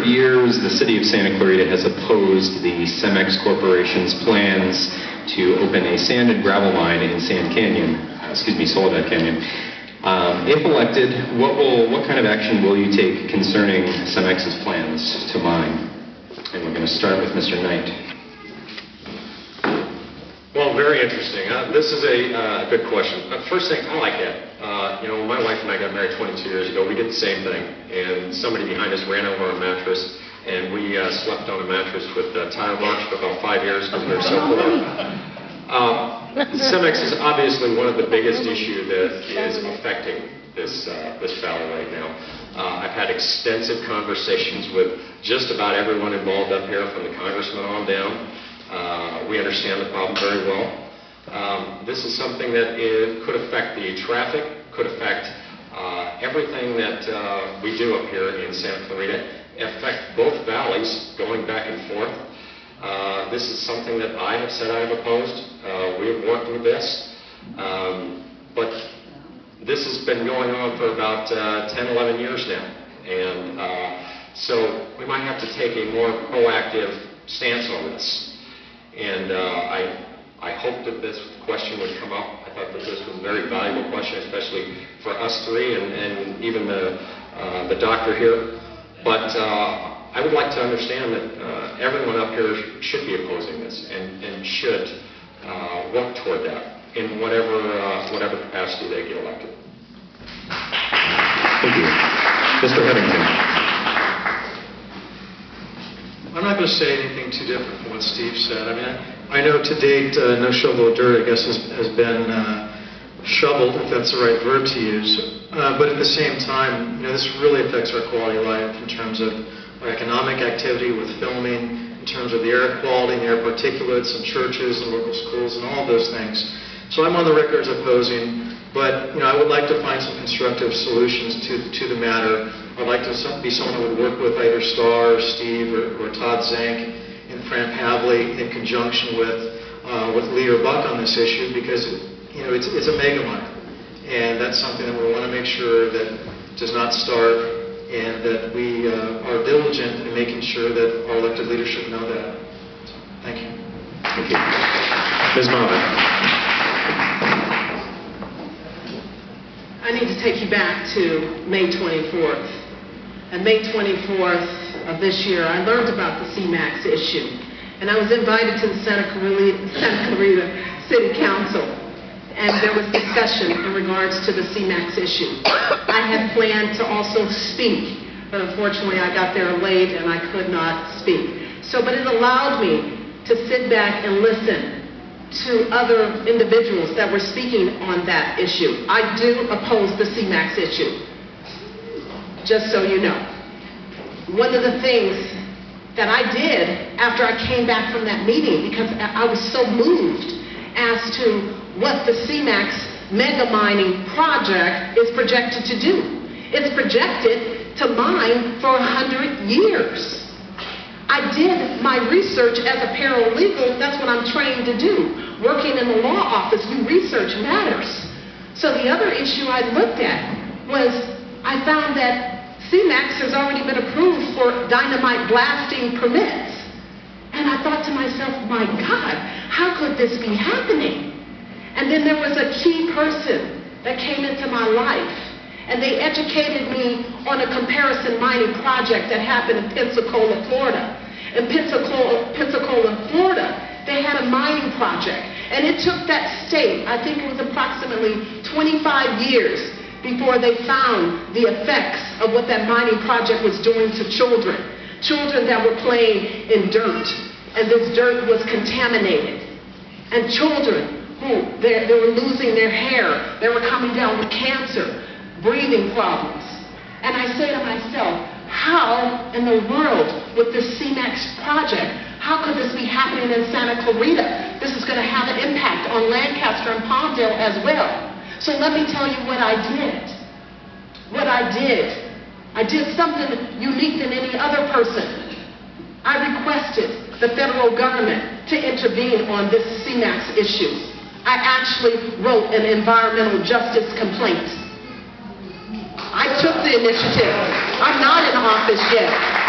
of years, the city of Santa Clarita has opposed the Cemex Corporation's plans to open a sand and gravel mine in Soledad Canyon. If elected, what kind of action will you take concerning Cemex's plans to mine? And we're going to start with Mr. Knight. Well, very interesting. This is a good question. First thing, I like that. When my wife and I got married 22 years ago, we did the same thing. And somebody behind us ran over our mattress, and we slept on a mattress with tile marks for about 5 years because we were so poor. Cemex is obviously one of the biggest issues that is affecting this valley right now. I've had extensive conversations with just about everyone involved up here, from the congressman on down. We understand the problem very well. This is something that could affect the traffic, could affect everything that we do up here in Santa Clarita, affect both valleys going back and forth. This is something that I have said I have opposed. We have worked with this, but this has been going on for about 10, 11 years now. And so we might have to take a more proactive stance on this. And I hope that this question would come up. I thought that this was a very valuable question, especially for us three and even the doctor here. But I would like to understand that everyone up here should be opposing this and should work toward that in whatever capacity they get elected. Thank you. Mr. Headington. I'm not going to say anything too different from what Steve said. I mean, I know to date no shovel of dirt, I guess, has been shoveled, if that's the right verb to use. But at the same time, this really affects our quality of life in terms of our economic activity with filming, in terms of the air quality and the air particulates in churches and local schools and all of those things. So I'm on the record as opposing, but I would like to find some constructive solutions to the matter. I'd like to be someone who would work with either Starr or Steve or Todd Zank and Fran Pavley in conjunction with Leader Buck on this issue, because it's a mega mine, and that's something that we want to make sure that does not start, and that we are diligent in making sure that our elected leadership know that. So, thank you. Thank you. Ms. Marvin. I need to take you back to May 24th. And May 24th of this year, I learned about the Cemex issue. And I was invited to the Santa Clarita City Council. And there was discussion in regards to the Cemex issue. I had planned to also speak, but unfortunately I got there late and I could not speak. But it allowed me to sit back and listen to other individuals that were speaking on that issue. I do oppose the Cemex issue, just so you know. One of the things that I did after I came back from that meeting, because I was so moved as to what the Cemex mega mining project is projected to do. It's projected to mine for 100 years. I did my research as a paralegal. That's what I'm trained to do. Working in the law office, you research matters. So the other issue I looked at was I found that Cemex has already been approved for dynamite blasting permits. And I thought to myself, my God, how could this be happening? And then there was a key person that came into my life, and they educated me on a comparison mining project that happened in Pensacola, Florida. In Pensacola, Florida, they had a mining project, and it took that state, I think it was approximately 25 years before they found the effects of what that mining project was doing to children that were playing in dirt, and this dirt was contaminated, and children who they were losing their hair, they were coming down with cancer, breathing problems. And I say to myself, how in the world with this Cemex project, how could this be happening in Santa Clarita? This is going to have an impact on Lancaster and Palmdale as well. So let me tell you what I did. I did something unique than any other person. I requested the federal government to intervene on this Cemex issue. I actually wrote an environmental justice complaint. I took the initiative. I'm not in office yet.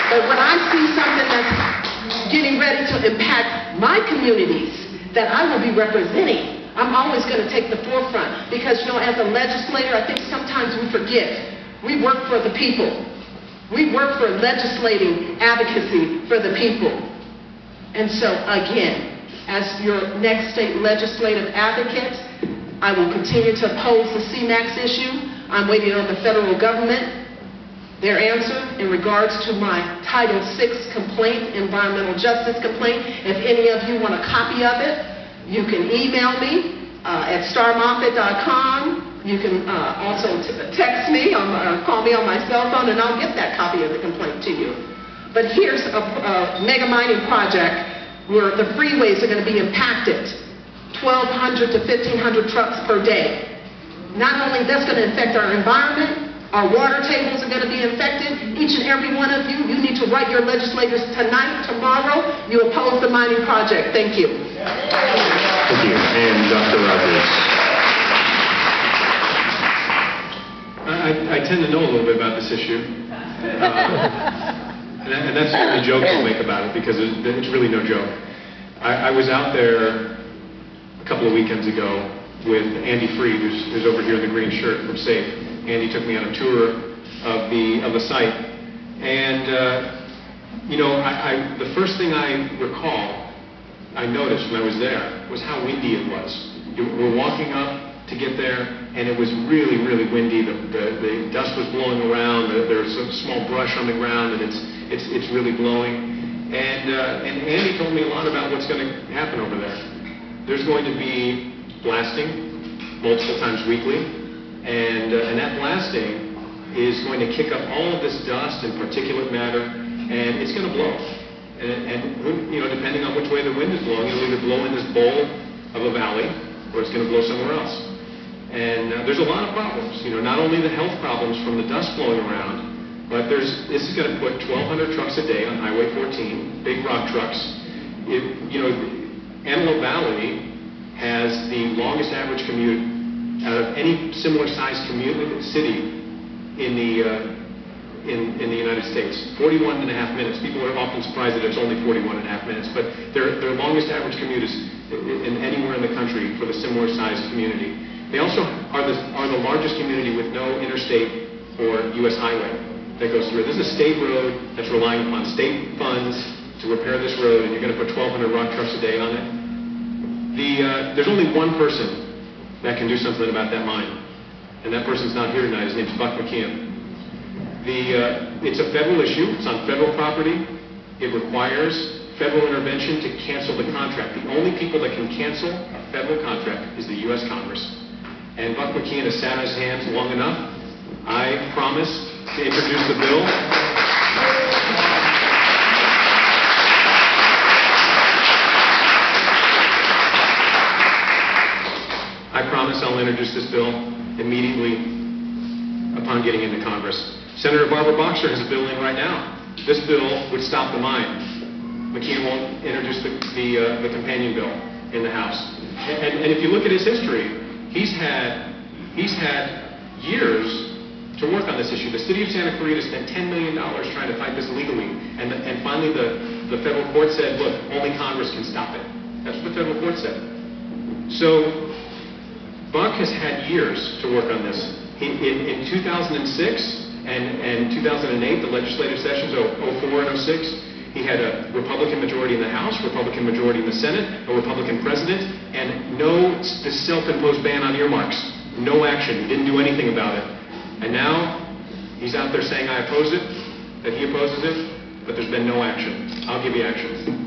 But when I see something that's getting ready to impact my communities that I will be representing, I'm always going to take the forefront. Because, as a legislator, I think sometimes we forget. We work for the people. We work for legislating advocacy for the people. And so, again, as your next state legislative advocate, I will continue to oppose the CMAX issue. I'm waiting on the federal government, their answer in regards to my Title VI complaint, environmental justice complaint. If any of you want a copy of it, you can email me at starmoffett.com. You can also text me or call me on my cell phone, and I'll get that copy of the complaint to you. But here's a mega mining project where the freeways are going to be impacted, 1,200 to 1,500 trucks per day. Not only that's going to affect our environment, our water tables are going to be infected. Each and every one of you, you need to write your legislators tonight, tomorrow. You oppose the mining project. Thank you. Thank you. And Dr. Rogers. I tend to know a little bit about this issue. And that's the joke I'll make about it, because it's really no joke. I was out there a couple of weekends ago with Andy Freed, who's over here in the green shirt from SAFE. Andy took me on a tour of the site. And, the first thing I recall, I noticed when I was there, was how windy it was. We're walking up to get there, and it was really, really windy. The dust was blowing around. There's some small brush on the ground, and it's really blowing. And Andy told me a lot about what's going to happen over there. There's going to be blasting multiple times weekly, and that blasting is going to kick up all of this dust and particulate matter, and it's going to blow. And depending on which way the wind is blowing, it'll either blow in this bowl of a valley, or it's going to blow somewhere else. And there's a lot of problems. Not only the health problems from the dust blowing around, but this is going to put 1,200 trucks a day on Highway 14, big rock trucks. Antelope Valley has the longest average commute out of any similar sized city in the United States. 41 and a half minutes. People are often surprised that it's only 41 and a half minutes, but their longest average commute is anywhere in the country for the similar sized community. They also are the largest community with no interstate or U.S. highway that goes through it. This is a state road that's relying upon state funds to repair this road, and you're going to put 1,200 rock trucks a day on it. There's only one person that can do something about that mine, and that person's not here tonight. His name's Buck McKeon. It's a federal issue. It's on federal property. It requires federal intervention to cancel the contract. The only people that can cancel a federal contract is the U.S. Congress. And Buck McKeon has sat on his hands long enough. I promise to introduce the bill. I promise I'll introduce this bill immediately upon getting into Congress. Senator Barbara Boxer has a bill in right now. This bill would stop the mine. McKeon won't introduce the companion bill in the House. And if you look at his history, he's had years to work on this issue. The city of Santa Clarita spent $10 million trying to fight this legally, and finally the federal court said, look, only Congress can stop it. That's what the federal court said. So Buck has had years to work on this. In 2006 and 2008, the legislative sessions of 04 and 06, he had a Republican majority in the House, Republican majority in the Senate, a Republican president, and this self-imposed ban on earmarks. No action. He didn't do anything about it. And now he's out there saying I oppose it, that he opposes it, but there's been no action. I'll give you action.